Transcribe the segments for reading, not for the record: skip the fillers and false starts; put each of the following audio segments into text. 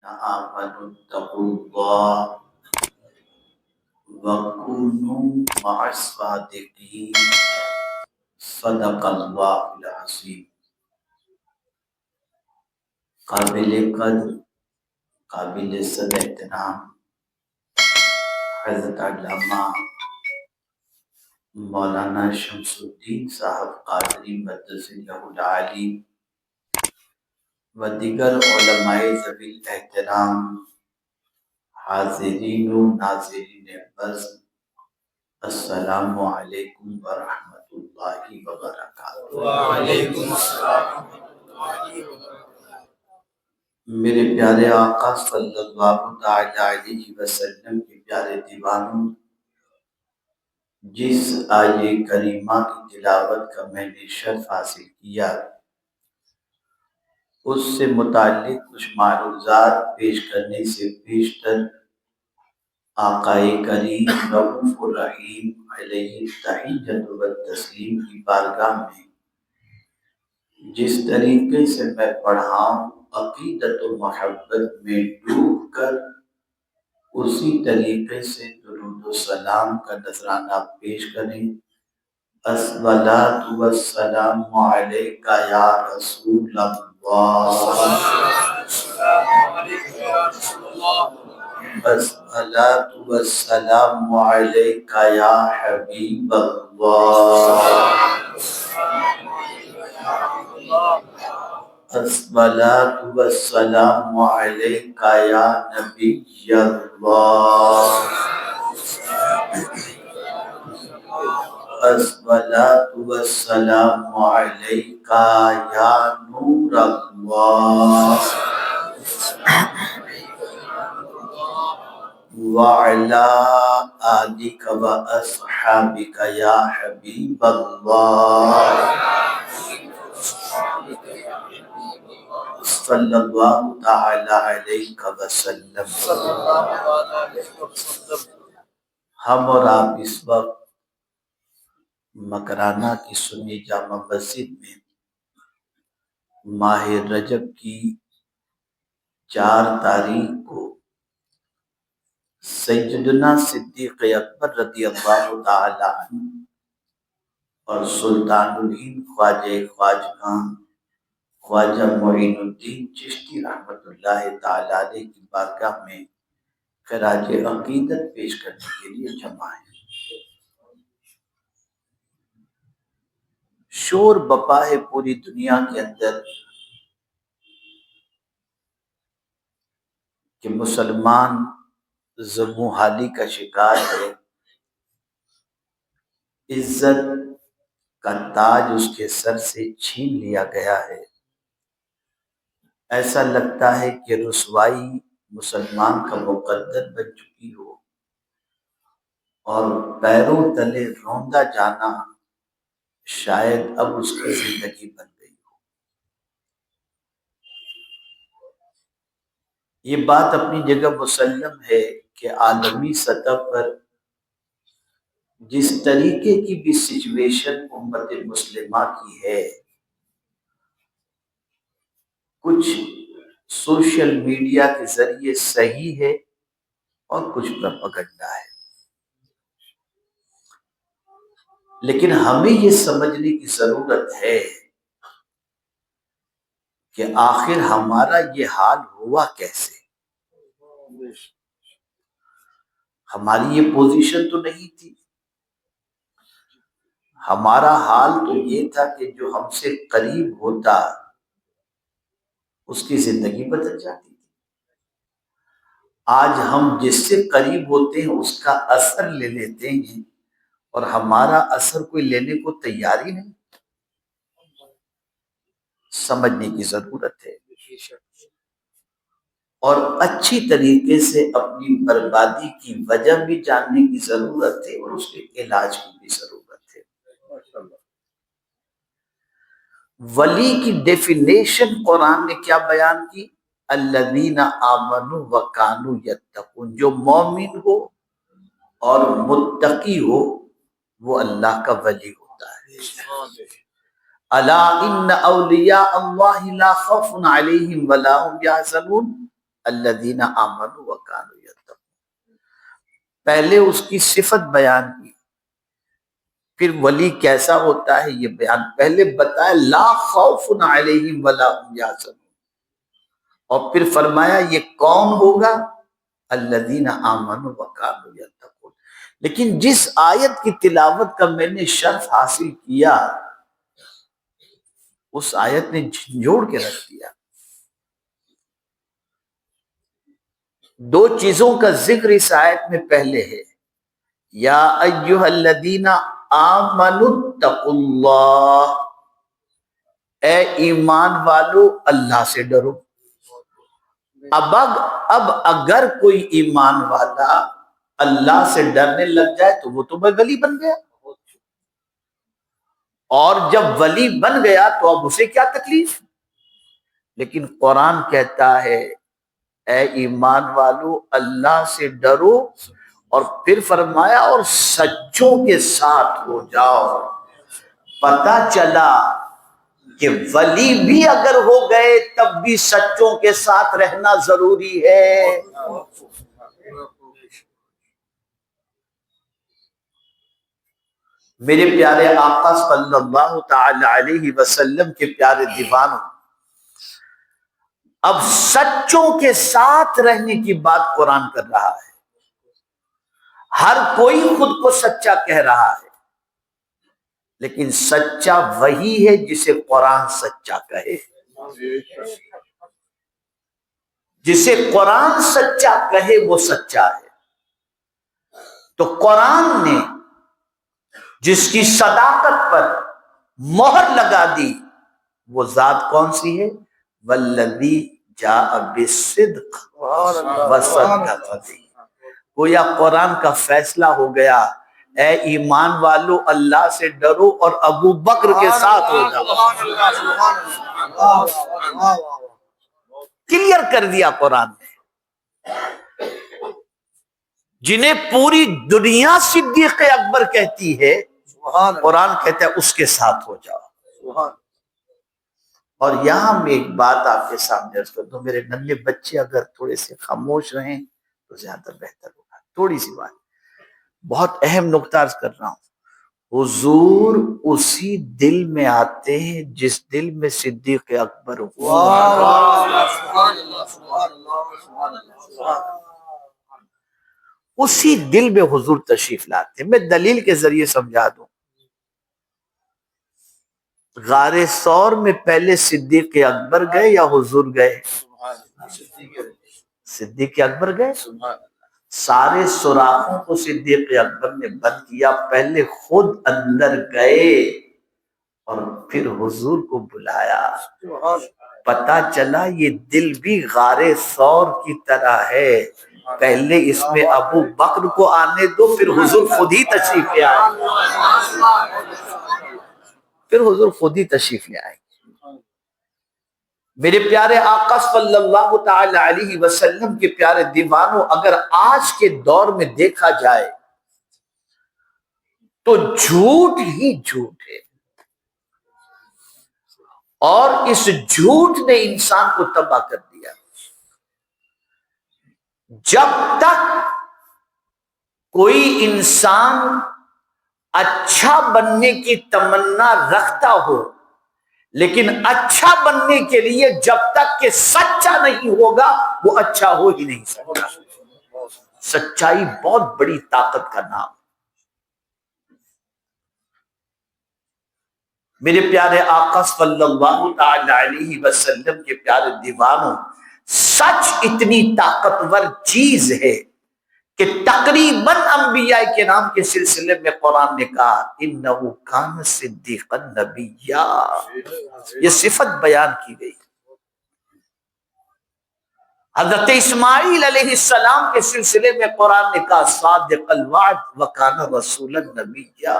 آمنوا اتقوا الله وكونوا مع الصادقين صدق اللہ العظیم۔ قابل قدر، قابل صد احترام حضرت علامہ مولانا شمس الدین صاحب قادری مدثر العالی و دیگر علماء ذوی الاحترام، حاضرین و ناظرین بس، السلام علیکم ورحمۃ اللہ وبرکاتہ۔ وعلیکم السلام ورحمۃ اللہ وبرکاتہ۔ میرے پیارے آقا صلی اللہ تعالی علیہ وسلم کے پیارے دیوانوں، جس آیے کریمہ کی تلاوت کا میں نے شرف حاصل کیا، اس سے متعلق کچھ معروضات پیش کرنے سے پیشتر آقائے کریم رؤوف الرحیم علیہ التحیۃ والتسلیم کی بارگاہ میں جس طریقے سے میں پڑھا ہوں، عقیدت و محبت میں ڈوب کر اسی طریقے سے درود و سلام کا نذرانہ پیش کریں۔ الصلاۃ والسلام علیک یا رسول اللہ، الصلاۃ والسلام علیک یا حبیب اللہ، الصلاۃ والسلام علیک یا نبی اللہ، الصلاۃ والسلام علیک یا نور اللہ، وعلی آلک و اصحابک یا حبیب اللہ، صلی اللہ تعالی علیہ وسلم۔ ہم اور آپ اس وقت مکرانہ کی سنی جامع مسجد میں ماہ رجب کی 4 تاریخ کو سیدنا صدیق اکبر رضی اللہ تعالی عنہ اور سلطان الہند خواجہ خواجگاں خواجہ معین الدین چشتی رحمۃ اللہ تعالی علیہ کی بارگاہ میں خراج عقیدت پیش کرنے کے لیے جمع ہیں۔ شور بپا ہے پوری دنیا کے اندر کہ مسلمان ذمو حالی کا شکار ہے، عزت کا تاج اس کے سر سے چھین لیا گیا ہے۔ ایسا لگتا ہے کہ رسوائی مسلمان کا مقدر بن چکی ہو اور پیروں تلے روندا جانا شاید اب اس کی زندگی بن گئی ہو۔ یہ بات اپنی جگہ مسلم ہے کہ عالمی سطح پر جس طریقے کی بھی سچویشن امت مسلمہ کی ہے، کچھ سوشل میڈیا کے ذریعے صحیح ہے اور کچھ پروپیگنڈا ہے، لیکن ہمیں یہ سمجھنے کی ضرورت ہے کہ آخر ہمارا یہ حال ہوا کیسے۔ ہماری یہ پوزیشن تو نہیں تھی، ہمارا حال تو یہ تھا کہ جو ہم سے قریب ہوتا اس کی زندگی بدل جاتی تھی۔ آج ہم جس سے قریب ہوتے ہیں اس کا اثر لے لیتے ہیں اور ہمارا اثر کوئی لینے کو تیار ہی نہیں۔ سمجھنے کی ضرورت ہے اور اچھی طریقے سے اپنی بربادی کی وجہ بھی جاننے کی ضرورت ہے اور اس کے علاج کی بھی ضرورت ہے۔ ولی کی ڈیفینیشن قرآن نے کیا بیان کی؟ الذین آمنوا وکانوا یتقون، جو مومن ہو اور متقی ہو وہ اللہ کا ولی ہوتا ہے۔ الا ان اولیاء اللہ لا خوف علیہم ولا هم یحزنون، الذین آمنوا وکانوا یتقون، پہلے اس کی صفت بیان کی، پھر ولی کیسا ہوتا ہے یہ بیان، پہلے بتایا لا خوف علیہم ولا هم یحزنون، اور پھر فرمایا یہ کون ہوگا، الذین آمنوا وکانوا یتقون۔ لیکن جس آیت کی تلاوت کا میں نے شرف حاصل کیا، اس آیت نے جھنجھوڑ کے رکھ دیا۔ دو چیزوں کا ذکر اس آیت میں پہلے ہے، یا ایھا الذین آمنوا اتقوا اللہ، اے ایمان والو اللہ سے ڈرو۔ اب اگر کوئی ایمان والا اللہ سے ڈرنے لگ جائے تو وہ تو ولی بن گیا، اور جب ولی بن گیا تو اب اسے کیا تکلیف۔ لیکن قرآن کہتا ہے اے ایمان والو اللہ سے ڈرو، اور پھر فرمایا اور سچوں کے ساتھ ہو جاؤ۔ پتہ چلا کہ ولی بھی اگر ہو گئے تب بھی سچوں کے ساتھ رہنا ضروری ہے۔ میرے پیارے آقا صلی اللہ تعالی علیہ وسلم کے پیارے دیوانوں، اب سچوں کے ساتھ رہنے کی بات قرآن کر رہا ہے۔ ہر کوئی خود کو سچا کہہ رہا ہے، لیکن سچا وہی ہے جسے قرآن سچا کہے۔ جسے قرآن سچا کہے وہ سچا ہے۔ تو قرآن نے جس کی صداقت پر مہر لگا دی وہ ذات کون سی ہے؟ والذی جاء بالصدق وصدق بہ۔ گویا قرآن کا فیصلہ ہو گیا، اے ایمان والو اللہ سے ڈرو اور ابو بکر کے ساتھ ہو جاؤ۔ کلیئر کر دیا قرآن نے۔ جنہیں پوری دنیا صدیق اکبر کہتی ہے، قرآن کہتا ہے اس کے ساتھ ہو جاؤ۔ اور یہاں میں ایک بات آپ کے سامنے عرض کر دوں، میرے ننھے بچے اگر تھوڑے سے خاموش رہیں تو زیادہ بہتر ہوگا۔ تھوڑی سی بات، بہت اہم نقطہ عرض کر رہا ہوں۔ حضور اسی دل میں آتے ہیں جس دل میں صدیق اکبر ہو۔ اسی دل میں حضور تشریف لاتے ہیں۔ میں دلیل کے ذریعے سمجھا دوں۔ غار ثور میں پہلے صدیق اکبر گئے یا حضور گئے؟ صدیق اکبر گئے۔ سارے سوراخوں کو صدیق اکبر نے بند کیا، پہلے خود اندر گئے اور پھر حضور کو بلایا۔ پتہ چلا یہ دل بھی غار ثور کی طرح ہے، پہلے اس میں ابو بکر کو آنے دو، پھر حضور خود ہی تشریف لے آئے، پھر حضور خود ہی تشریف لے آئے۔ میرے پیارے آقا صلی اللہ تعالی علیہ وسلم کے پیارے دیوانوں، اگر آج کے دور میں دیکھا جائے تو جھوٹ ہی جھوٹ ہے، اور اس جھوٹ نے انسان کو تباہ کر دیا۔ جب تک کوئی انسان اچھا بننے کی تمنا رکھتا ہو، لیکن اچھا بننے کے لیے جب تک کہ سچا نہیں ہوگا وہ اچھا ہو ہی نہیں سکتا۔ سچائی بہت بڑی طاقت کا نام۔ میرے پیارے آقا صلی اللہ تعالی علیہ وسلم کے پیارے دیوانوں، سچ اتنی طاقتور چیز ہے کہ تقریباً انبیاء کے نام کے سلسلے میں قرآن نے کہا انہ کان صدیقا نبیا، یہ صفت بیان کی گئی۔ حضرت اسماعیل علیہ السلام کے سلسلے میں قرآن نے کہا صادق الوعد وکان رسولا نبیا۔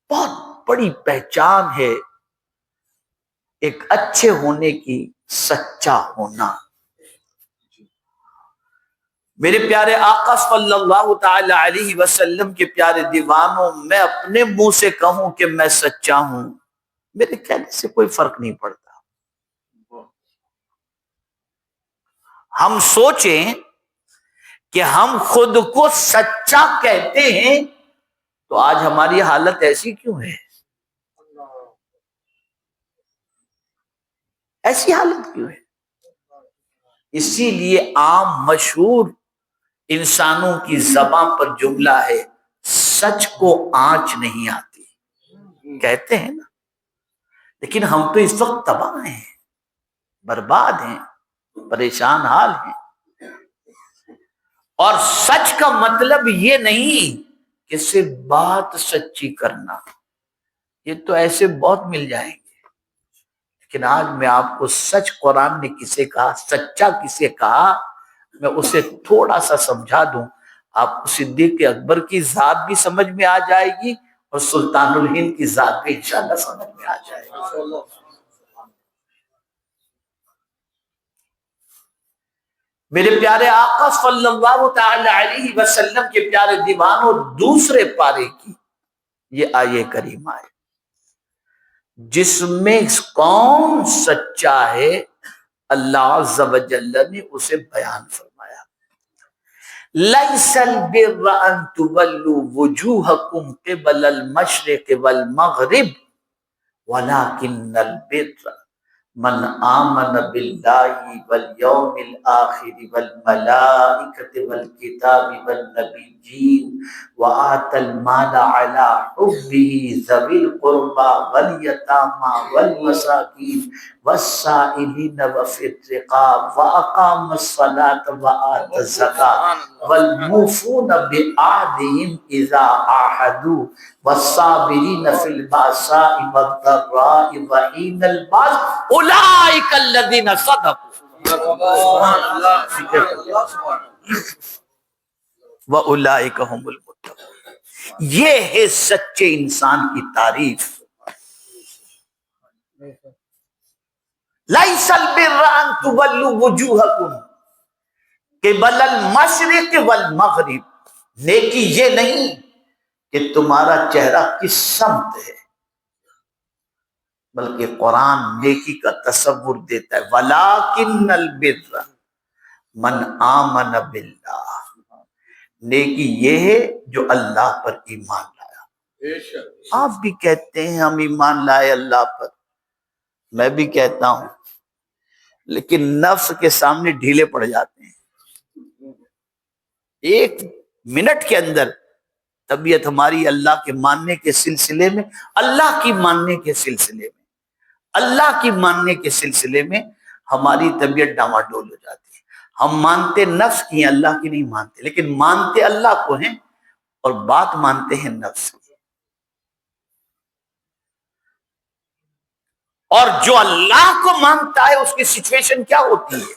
بہت بڑی پہچان ہے ایک اچھے ہونے کی، سچا ہونا۔ میرے پیارے آقا صلی اللہ تعالی علیہ وسلم کے پیارے دیوانوں، میں اپنے منہ سے کہوں کہ میں سچا ہوں، میرے کہنے سے کوئی فرق نہیں پڑتا۔ ہم سوچیں کہ ہم خود کو سچا کہتے ہیں تو آج ہماری حالت ایسی کیوں ہے؟ ایسی حالت کیوں ہے؟ اسی لیے عام مشہور انسانوں کی زبان پر جملہ ہے، سچ کو آنچ نہیں آتی، کہتے ہیں نا، لیکن ہم تو اس وقت تباہ ہیں، برباد ہیں، پریشان حال ہیں۔ اور سچ کا مطلب یہ نہیں کہ صرف بات سچی کرنا، یہ تو ایسے بہت مل جائیں گے، لیکن آج میں آپ کو سچ قرآن نے کسے کہا، سچا کسے کہا، میں اسے تھوڑا سا سمجھا دوں، آپ کو صدیق اکبر کی ذات بھی سمجھ میں آ جائے گی اور سلطان الہند کی ذات بھی انشاءاللہ سمجھ میں آ جائے گی۔ میرے پیارے آقا صلی اللہ تعالی علیہ وسلم کے پیارے دیوانوں، دوسرے پارے کی یہ آیے کریمہ ہے جس میں کون سچا ہے، اللہ عز و جل نے اسے بیان فرمایا، لَيْسَ الْبِرَّ أَن تُوَلُّوا وُجُوهَكُمْ قِبَلَ الْمَشْرِقِ وَالْمَغْرِبِ وَلَكِنَّ الْبِرَّ من آمن باللہ والیوم الآخر والملائکۃ والکتاب والنبیین وآتى المال على حبه ذوی القربى والیتامى والمساکین والسائلین وفی الرقاب وأقام الصلاة وآتى الزکاة والموفون بعہدهم اذا عاہدوا والصابرین فی البأساء والضراء وحین البأس اولئک الذین صدقوا واولئک هم المتقون۔ یہ ہے سچے انسان کی تعریف۔ لیس البر ان تولوا وجوہکم قبل المشرق والمغرب، نیکی یہ نہیں کہ تمہارا چہرہ کس سمت ہے، بلکہ قرآن نیکی کا تصور دیتا ہے، وَلَٰكِنَّ الْبِرَّ مَنْ آمَنَ بِاللَّهِ، نیکی یہ ہے جو اللہ پر ایمان لایا۔ آپ بھی کہتے ہیں ہم ایمان لائے اللہ پر، میں بھی کہتا ہوں، لیکن نفس کے سامنے ڈھیلے پڑ جاتے ہیں، ایک منٹ کے اندر طبیعت ہماری اللہ کے ماننے کے سلسلے میں، اللہ کی ماننے کے سلسلے میں، اللہ کی ماننے کے سلسلے میں ہماری طبیعت ڈاواڈول ہو جاتی ہے۔ ہم مانتے نفس کی ہیں، اللہ کی نہیں مانتے، لیکن مانتے اللہ کو ہیں اور بات مانتے ہیں نفس کی۔ اور جو اللہ کو مانتا ہے اس کی سچویشن کیا ہوتی ہے؟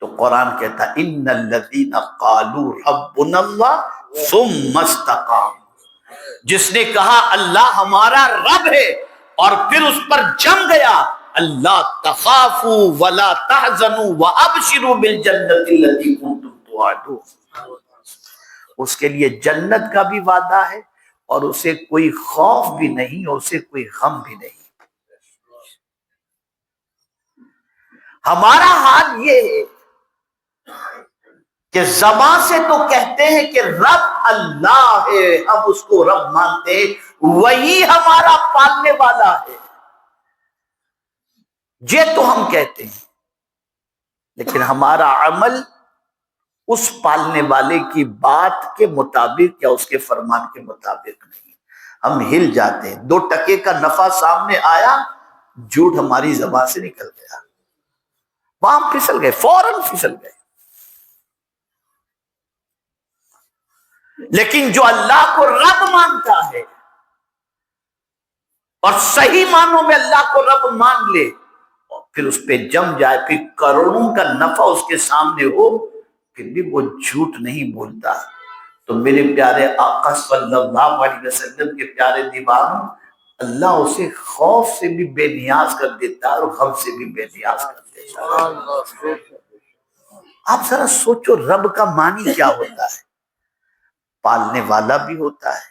تو قرآن کہتا ہے ان الذین قالوا ربنا اللہ ثم استقاموا، جس نے کہا اللہ ہمارا رب ہے اور پھر اس پر جم گیا، اللہ تخافوا ولا تحزنوا وابشروا بالجنۃ التي کنتم توعدون، اس کے لیے جنت کا بھی وعدہ ہے اور اسے کوئی خوف بھی نہیں اور اسے کوئی غم بھی نہیں۔ ہمارا حال یہ ہے کہ زبان سے تو کہتے ہیں کہ رب اللہ ہے، ہم اس کو رب مانتے ہیں، وہی ہمارا پالنے والا ہے، یہ تو ہم کہتے ہیں، لیکن ہمارا عمل اس پالنے والے کی بات کے مطابق یا اس کے فرمان کے مطابق نہیں۔ ہم ہل جاتے ہیں، 2 ٹکے کا نفع سامنے آیا، جھوٹ ہماری زبان سے نکل گیا، وہاں پھسل گئے، فوراً پھسل گئے۔ لیکن جو اللہ کو رب مانتا ہے اور صحیح معنوں میں اللہ کو رب مان لے اور پھر اس پہ جم جائے، پھر کروڑوں کا نفع اس کے سامنے ہو، پھر بھی وہ جھوٹ نہیں بولتا، تو میرے پیارے آقا صلی اللہ علیہ وسلم کے پیارے دیوانوں، اللہ اسے خوف سے بھی بے نیاز کر دیتا ہے اور غم سے بھی بے نیاز کر دیتا ہے۔ آپ ذرا سوچو رب کا معنی کیا ہوتا ہے؟ پالنے والا بھی ہوتا ہے،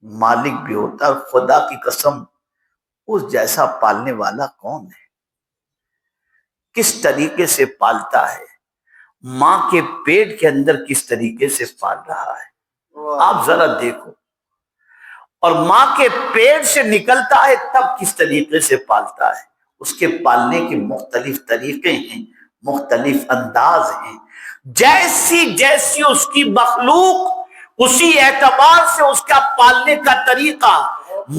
مالک بھی ہوتا ہے، خدا کی قسم اس جیسا پالنے والا کون ہے؟ کس طریقے سے پالتا ہے، ماں کے پیٹ کے اندر کس طریقے سے پال رہا ہے، آپ ذرا دیکھو، اور ماں کے پیٹ سے نکلتا ہے تب کس طریقے سے پالتا ہے۔ اس کے پالنے کے مختلف طریقے ہیں، مختلف انداز ہیں، جیسی جیسی اس کی مخلوق اسی اعتبار سے اس کا پالنے کا طریقہ۔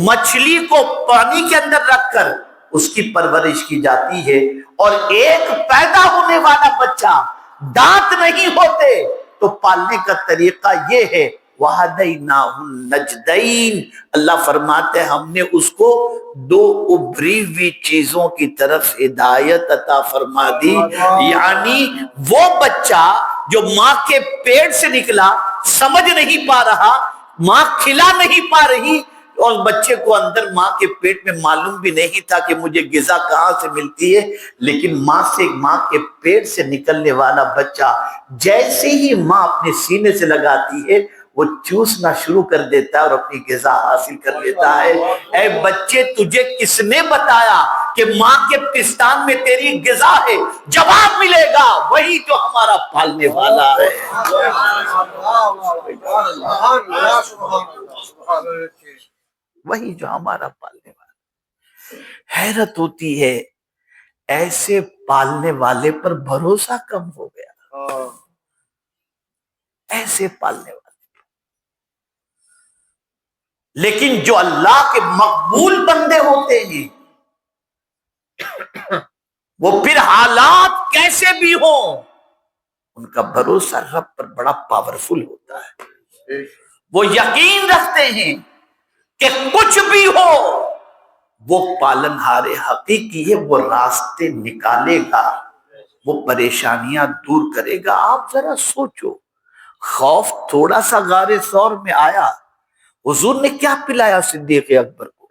مچھلی کو پانی کے اندر رکھ کر اس کی پرورش کی جاتی ہے، اور ایک پیدا ہونے والا بچہ دانت نہیں ہوتے تو پالنے کا طریقہ یہ ہے، وَهَدَيْنَاهُ النَّجْدَيْنِ، اللہ فرماتے ہیں ہم نے اس کو دو ابری ہوئی چیزوں کی طرف ہدایت عطا فرما دی، یعنی وہ بچہ جو ماں کے پیٹ سے نکلا سمجھ نہیں پا رہا، ماں کھلا نہیں پا رہی، اور بچے کو اندر ماں کے پیٹ میں معلوم بھی نہیں تھا کہ مجھے غذا کہاں سے ملتی ہے، لیکن ماں کے پیٹ سے نکلنے والا بچہ جیسے ہی ماں اپنے سینے سے لگاتی ہے وہ چوسنا شروع کر دیتا ہے اور اپنی غذا حاصل کر لیتا ہے۔ اے بچے، تجھے کس نے بتایا کہ ماں کے پستان میں تیری غذا ہے؟ جواب ملے گا وہی جو ہمارا پالنے والا ہے، وہی جو ہمارا پالنے والا ہے۔ حیرت ہوتی ہے، ایسے پالنے والے پر بھروسہ کم ہو گیا، ایسے پالنے والے۔ لیکن جو اللہ کے مقبول بندے ہوتے ہیں وہ پھر حالات کیسے بھی ہوں ان کا بھروسہ رب پر بڑا پاورفل ہوتا ہے، وہ یقین رکھتے ہیں کہ کچھ بھی ہو وہ پالنہار حقیقی ہے، وہ راستے نکالے گا، وہ پریشانیاں دور کرے گا۔ آپ ذرا سوچو، خوف تھوڑا سا غار ثور میں آیا، حضور نے کیا پلایا صدیق اکبر کو؟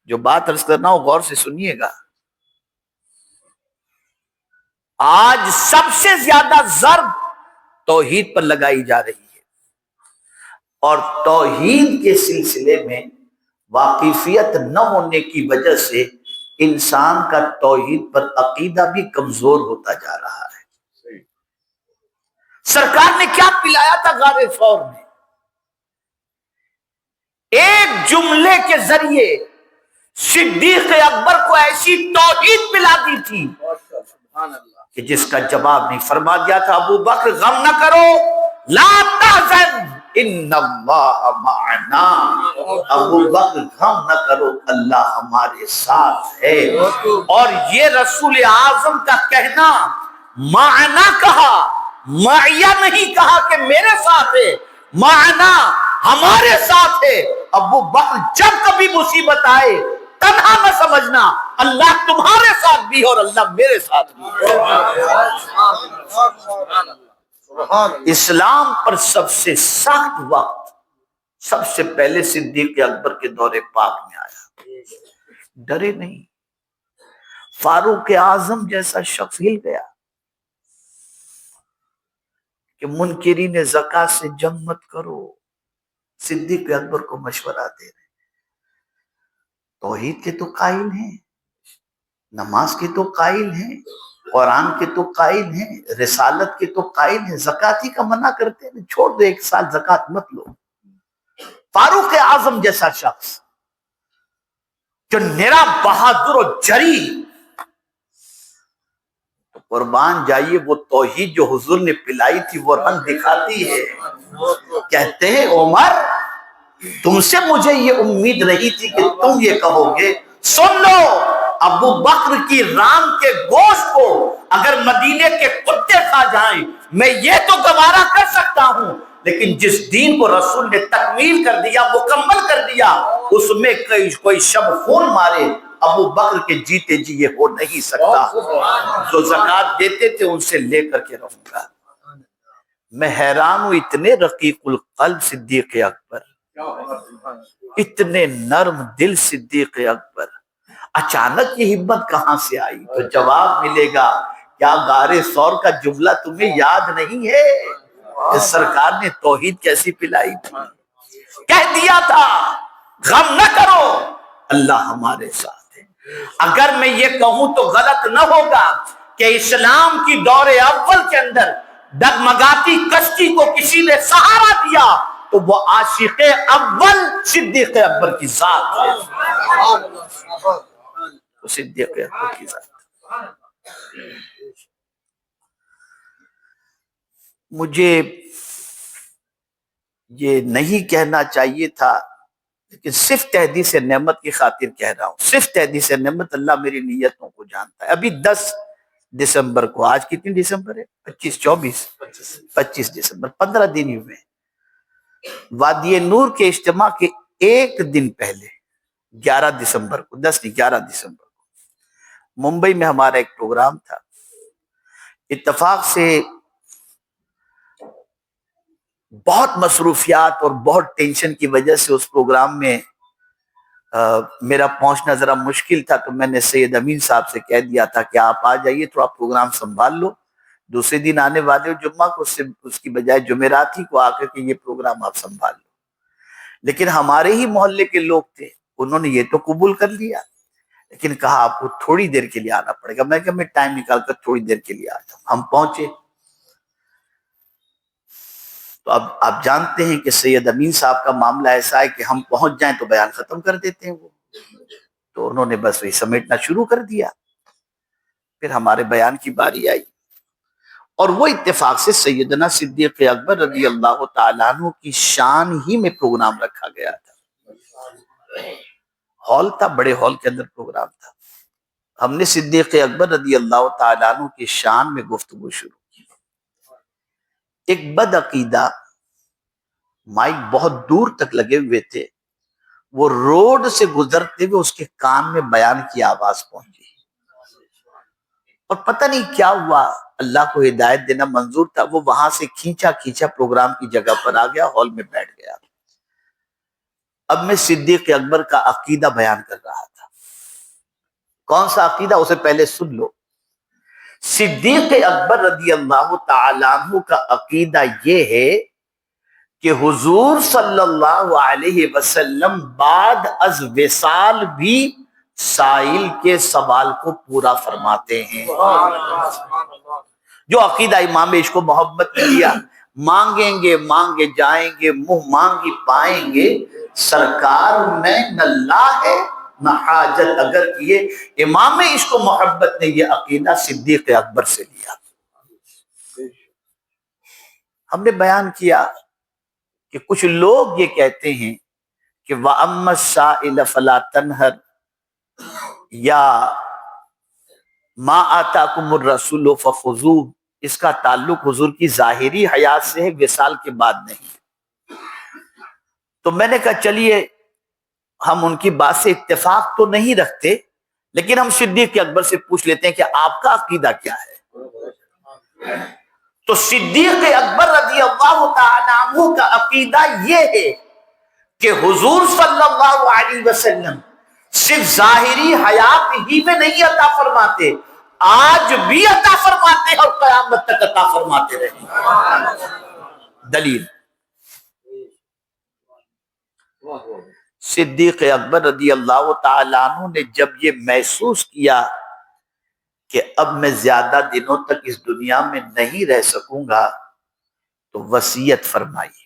جو بات عرض کرنا ہو غور سے سنیے گا۔ آج سب سے زیادہ ضرب توحید پر لگائی جا رہی ہے، اور توحید کے سلسلے میں واقفیت نہ ہونے کی وجہ سے انسان کا توحید پر عقیدہ بھی کمزور ہوتا جا رہا ہے۔ سرکار نے کیا پلایا تھا غار ثور میں؟ ایک جملے کے ذریعے صدیق اکبر کو ایسی توحید پلا دی تھی کہ جس کا جواب نہیں۔ فرما دیا تھا ابو بکر غم نہ کرو، لا تحزن ان اللہ معنا، ابو بکر غم نہ کرو اللہ ہمارے ساتھ ہے۔ اور یہ رسول اعظم کا کہنا، معنا کہا، معیہ نہیں کہا کہ میرے ساتھ ہے، معنا ہمارے ساتھ ہے۔ ابو بکر جب کبھی مصیبت آئے تنہا نہ سمجھنا، اللہ تمہارے ساتھ بھی اور اللہ میرے ساتھ بھی۔ اسلام پر سب سے سخت وقت سب سے پہلے صدیق اکبر کے دور پاک میں آیا، ڈرے نہیں۔ فاروق اعظم جیسا شخص ہل گیا کہ منکرین زکوٰۃ سے جنگ مت کرو، صدیق اکبر کو مشورہ دے رہے۔ توحید کے تو قائل ہیں، نماز کے تو قائل ہیں، قرآن کے تو قائل ہیں، رسالت کے تو قائل ہیں، زکوٰۃ ہی کا منع کرتے ہیں، چھوڑ دو ایک سال زکوٰۃ مت لو۔ فاروق اعظم جیسا شخص جو نرا بہادر و جری، تو قربان جائیے وہ توحید جو حضور نے پلائی تھی وہ رنگ دکھاتی ہے۔ کہتے ہیں عمر تم سے مجھے یہ امید نہیں تھی کہ تم یہ کہو گے، سن لو ابو بکر کی ران کے گوشت کو اگر مدینے کے کتے کھا جائیں میں یہ تو گوارا کر سکتا ہوں، لیکن جس دین کو رسول نے تکمیل کر دیا، مکمل کر دیا، اس میں کوئی شب خون مارے ابو بکر کے جیتے جی یہ ہو نہیں سکتا۔ جو زکوٰۃ دیتے تھے ان سے لے کر کے رہوں گا۔ میں حیران ہوں، اتنے رقیق القلب صدیق اکبر، اتنے نرم دل صدیق اکبر، اچانک یہ ہمت کہاں سے آئی؟ تو جواب ملے گا، کیا غار ثور کا جملہ تمہیں یاد نہیں ہے کہ سرکار نے توحید کیسی پلائی تھی؟ کہہ دیا تھا غم نہ کرو اللہ ہمارے ساتھ ہے۔ اگر میں یہ کہوں تو غلط نہ ہوگا کہ اسلام کی دور اول کے اندر ڈگمگاتی کشتی کو کسی نے سہارا دیا تو وہ عاشق اول صدیق اکبر کی ذات ہے. وہ صدیق اکبر کی ذات. مجھے یہ نہیں کہنا چاہیے تھا لیکن صرف تحدیث نعمت کی خاطر کہہ رہا ہوں. صرف تحدیث نعمت. اللہ میری نیتوں کو جانتا ہے. ابھی 10 دسمبر کو, آج کتنی دسمبر ہے؟ 25 دسمبر, 15 دن ہی ہوئے. وادی نور کے اجتماع کے ایک دن پہلے 11 دسمبر کو, 10 نہیں 11 دسمبر کو ممبئی میں ہمارا ایک پروگرام تھا. اتفاق سے بہت مصروفیات اور بہت ٹینشن کی وجہ سے اس پروگرام میں میرا پہنچنا ذرا مشکل تھا, تو میں نے سید امین صاحب سے کہہ دیا تھا کہ آپ آ جائیے, تھوڑا پروگرام سنبھال لو, دوسرے دن آنے والے جمعہ کو اس کی بجائے جمعرات ہی کو آ کر کے یہ پروگرام آپ سنبھال لو. لیکن ہمارے ہی محلے کے لوگ تھے, انہوں نے یہ تو قبول کر لیا لیکن کہا آپ کو تھوڑی دیر کے لیے آنا پڑے گا. میں کہ میں ٹائم نکال کر تھوڑی دیر کے لیے آتا ہوں. ہم پہنچے تو اب آپ جانتے ہیں کہ سید امین صاحب کا معاملہ ایسا ہے کہ ہم پہنچ جائیں تو بیان ختم کر دیتے ہیں وہ. تو انہوں نے بس وہی سمیٹنا شروع کر دیا. پھر ہمارے بیان کی باری آئی اور وہ اتفاق سے سیدنا صدیق اکبر رضی اللہ تعالیٰ عنہ کی شان ہی میں پروگرام رکھا گیا تھا. ہال تھا, بڑے ہال کے اندر پروگرام تھا. ہم نے صدیق اکبر رضی اللہ تعالیٰ عنہ کی شان میں گفتگو شروع کی. ایک بد عقیدہ مائک بہت دور تک لگے ہوئے تھے, وہ روڈ سے گزرتے ہوئے اس کے کان میں بیان کی آواز پہنچی اور پتہ نہیں کیا ہوا, اللہ کو ہدایت دینا منظور تھا, وہ وہاں سے کھینچا پروگرام کی جگہ پر آ گیا, ہال میں بیٹھ گیا. اب میں صدیق اکبر کا عقیدہ بیان کر رہا تھا. کون سا عقیدہ, اسے پہلے سن لو. صدیق اکبر رضی اللہ تعالیٰ عنہ کا عقیدہ یہ ہے کہ حضور صلی اللہ علیہ وسلم بعد از وصال بھی سائل کے سوال کو پورا فرماتے ہیں. جو عقیدہ امام عشق و محبت نے دیا, مانگیں گے مانگے جائیں گے, منہ مانگی پائیں گے, سرکار میں نہ لا ہے نہ حاجت اگر کیے. امام عشق و محبت نے یہ عقیدہ صدیق اکبر سے لیا. ہم نے بیان کیا کہ کچھ لوگ یہ کہتے ہیں کہ وَأَمَّا السَّائِلَ فَلَا تَنْهَرْ یا مَا آتَاكُمُ الرَّسُولُ فَخُذُوهُ, اس کا تعلق حضور کی ظاہری حیات سے ہے, وصال کے بعد نہیں. تو میں نے کہا چلیے ہم ان کی بات سے اتفاق تو نہیں رکھتے لیکن ہم صدیق اکبر سے پوچھ لیتے ہیں کہ آپ کا عقیدہ کیا ہے. تو صدیق اکبر رضی اللہ تعالیٰ عنہ کا عقیدہ یہ ہے کہ حضور صلی اللہ علیہ وسلم صرف ظاہری حیات ہی میں نہیں عطا فرماتے, آج بھی عطا فرماتے اور قیامت تک عطا فرماتے رہیں. دلیل, صدیق اکبر رضی اللہ تعالیٰ عنہ نے جب یہ محسوس کیا کہ اب میں زیادہ دنوں تک اس دنیا میں نہیں رہ سکوں گا تو وصیت فرمائی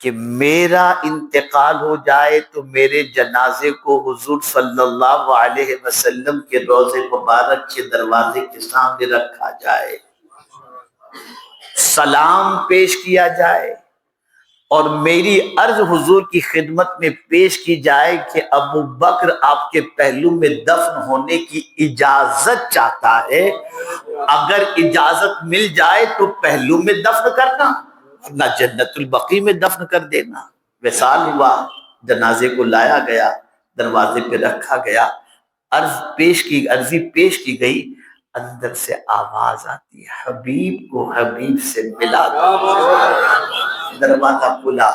کہ میرا انتقال ہو جائے تو میرے جنازے کو حضور صلی اللہ علیہ وسلم کے روضے مبارک کے دروازے کے سامنے رکھا جائے, سلام پیش کیا جائے اور میری عرض حضور کی خدمت میں پیش کی جائے کہ ابو بکر آپ کے پہلو میں دفن ہونے کی اجازت چاہتا ہے, اگر اجازت مل جائے تو پہلو میں دفن کرنا ورنہ جنت البقیع میں دفن کر دینا. وصال ہوا, جنازے کو لایا گیا, دروازے پہ رکھا گیا, عرضی پیش کی گئی, اندر سے آواز آتی ہے حبیب کو حبیب سے ملا دو. دروازہ کھلا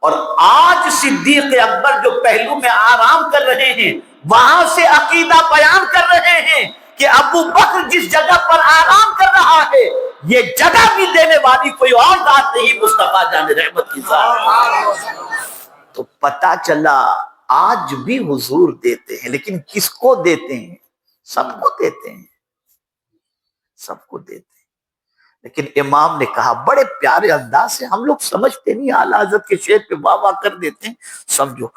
اور آج صدیق اکبر جو پہلو میں آرام کر رہے ہیں وہاں سے عقیدہ بیان کر رہے ہیں کہ ابو بکر جس جگہ پر آرام کر رہا ہے یہ جگہ بھی دینے والی کوئی اور ذات نہیں, مصطفیٰ جان رحمت کی ذات. تو پتہ چلا آج بھی حضور دیتے ہیں، لیکن کس کو دیتے ہیں؟ سب کو دیتے ہیں، سب کو دیتے ہیں۔ لیکن امام نے کہا بڑے پیارے انداز سے، ہم لوگ سمجھتے نہیں، اعلیٰ حضرت کے شعر پہ واہ واہ کر دیتے ہیں، سمجھو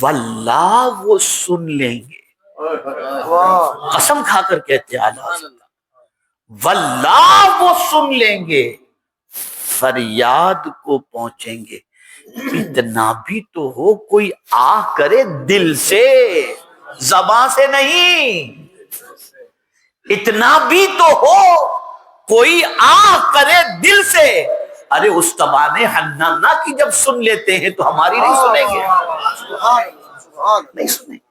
واللہ وہ سن لیں گے، قسم کھا کر کہتے ہیں اعلیٰ حضرت، واللہ وہ سن لیں گے، فریاد کو پہنچیں گے، اتنا بھی تو ہو کوئی آہ کرے دل سے، زباں سے نہیں، اتنا بھی تو ہو کوئی آہ کرے دل سے۔ ارے اس تبانے حنانہ کی جب سن لیتے ہیں تو ہماری نہیں سنیں گے؟ نہیں سنیں گے۔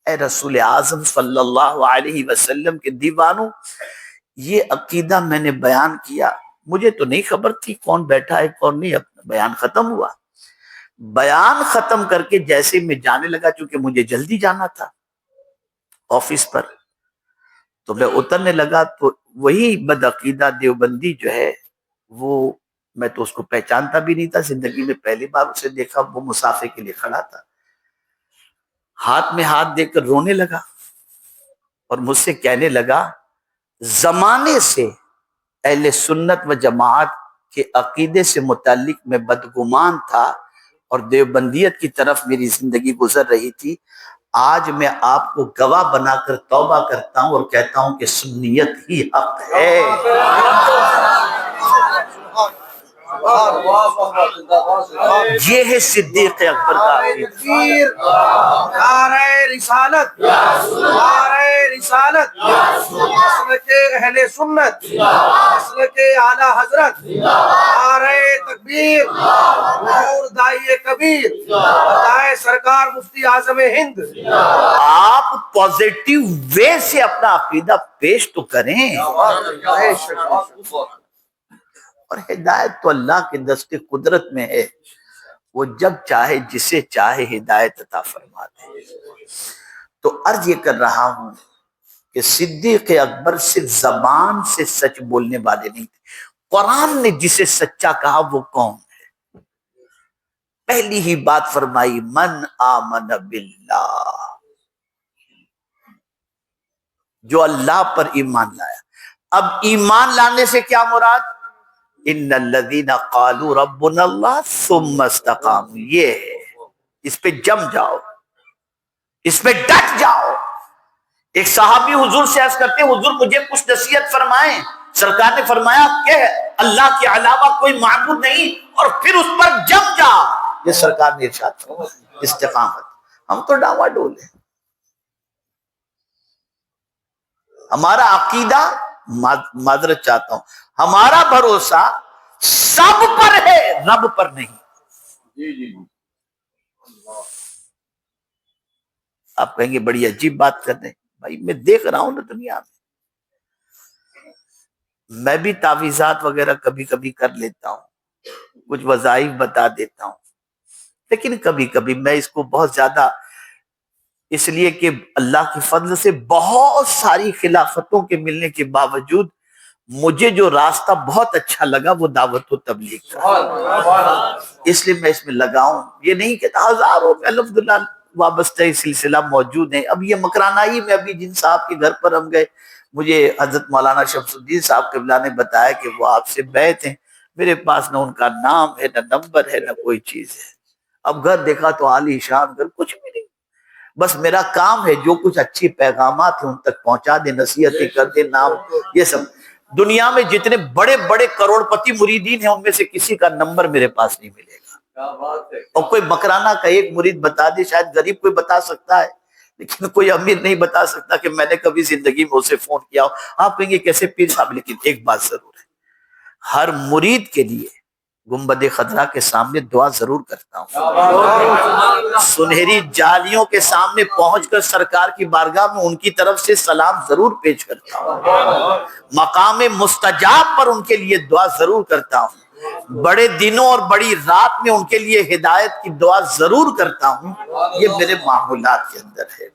اے رسول اعظم صلی اللہ علیہ وسلم کے دیوانوں، یہ عقیدہ میں نے بیان کیا، مجھے تو نہیں خبر تھی کون بیٹھا ہے کون نہیں، اپنا بیان ختم ہوا، بیان ختم کر کے جیسے میں جانے لگا، چونکہ مجھے جلدی جانا تھا آفس پر، تو میں اترنے لگا تو وہی بدعقیدہ دیوبندی جو ہے وہ، میں تو اس کو پہچانتا بھی نہیں تھا، زندگی میں پہلی بار اسے دیکھا، وہ مسافے کے لیے کھڑا تھا، ہاتھ میں ہاتھ دے کر رونے لگا اور مجھ سے کہنے لگا زمانے سے اہل سنت و جماعت کے عقیدے سے متعلق میں بدگمان تھا اور دیوبندیت کی طرف میری زندگی گزر رہی تھی، آج میں آپ کو گواہ بنا کر توبہ کرتا ہوں اور کہتا ہوں کہ سنیت ہی حق ہے۔ یہ ہے صدیق اکبر کا نعرہ رسالت، نعرہ رسالت، مسلک اہل سنت، مسلک اعلی حضرت، نعرہ تکبیر، حضور داعی کبیر، بتائے سرکار مفتی اعظم ہند۔ آپ پازیٹیو وے سے اپنا عقیدہ پیش تو کریں، اور ہدایت تو اللہ کے دست قدرت میں ہے، وہ جب چاہے جسے چاہے ہدایت عطا فرماتے ہیں۔ تو عرض یہ کر رہا ہوں کہ صدیق اکبر صرف زبان سے سچ بولنے والے نہیں تھے، قرآن نے جسے سچا کہا وہ کون ہے؟ پہلی ہی بات فرمائی من آمن باللہ، جو اللہ پر ایمان لایا۔ اب ایمان لانے سے کیا مراد؟ ان الذین قالوا ربنا اللہ ثم استقاموا، یہ ہے، اس پہ جم جاؤ، اس پہ ڈٹ جاؤ۔ ایک صحابی حضور سے عرض کرتے ہیں حضور مجھے کچھ نصیحت فرمائیں، سرکار نے فرمایا کہ اللہ کے علاوہ کوئی معبود نہیں اور پھر اس پر جم جا، یہ سرکار نے ارشاد فرمایا، استقامت۔ ہم تو ڈاوا ڈول ہیں، ہمارا عقیدہ، معذرت چاہتا ہوں، ہمارا بھروسہ سب پر ہے، رب پر نہیں۔ آپ کہیں گے بڑی عجیب بات کر رہے ہیں، بھائی میں دیکھ رہا ہوں نا دنیا میں بھی تعویذات وغیرہ کبھی کبھی کر لیتا ہوں، کچھ وظائف بتا دیتا ہوں، لیکن کبھی کبھی میں اس کو بہت زیادہ، اس لیے کہ اللہ کے فضل سے بہت ساری خلافتوں کے ملنے کے باوجود مجھے جو راستہ بہت اچھا لگا وہ دعوت و تبلیغ کا، اس لیے میں اس میں لگا ہوں۔ یہ نہیں کہ ہزاروں میں الحمدللہ وابستہ سلسلہ موجود ہیں۔ اب یہ مکرانائی میں ابھی جن صاحب کے گھر پر ہم گئے، مجھے حضرت مولانا شمس الدین صاحب قبلہ نے بتایا کہ وہ آپ سے بیعت ہیں، میرے پاس نہ ان کا نام ہے، نہ نمبر ہے، نہ کوئی چیز ہے۔ اب گھر دیکھا تو عالی شان گھر، کچھ بھی نہیں، بس میرا کام ہے جو کچھ اچھی پیغامات ہیں ان تک پہنچا دے، نصیحتیں کر دے، نام، یہ سب۔ دنیا میں جتنے بڑے بڑے کروڑ پتی مریدین ہیں ان میں سے کسی کا نمبر میرے پاس نہیں ملے گا، اور کوئی مکرانہ کا ایک مرید بتا دے، شاید غریب کوئی بتا سکتا ہے، لیکن کوئی امیر نہیں بتا سکتا کہ میں نے کبھی زندگی میں اسے فون کیا ہو۔ آپ کہیں گے کیسے پیر صاحب، لیکن ایک بات ضرور ہے، ہر مرید کے لیے گنبد خضرا کے سامنے دعا ضرور کرتا ہوں، سنہری جالیوں کے سامنے پہنچ کر سرکار کی بارگاہ میں ان کی طرف سے سلام ضرور پیش کرتا ہوں، مقام مستجاب پر ان کے لیے دعا ضرور کرتا ہوں، بڑے دنوں اور بڑی رات میں ان کے لیے ہدایت کی دعا ضرور کرتا ہوں، یہ میرے معمولات کے اندر ہے۔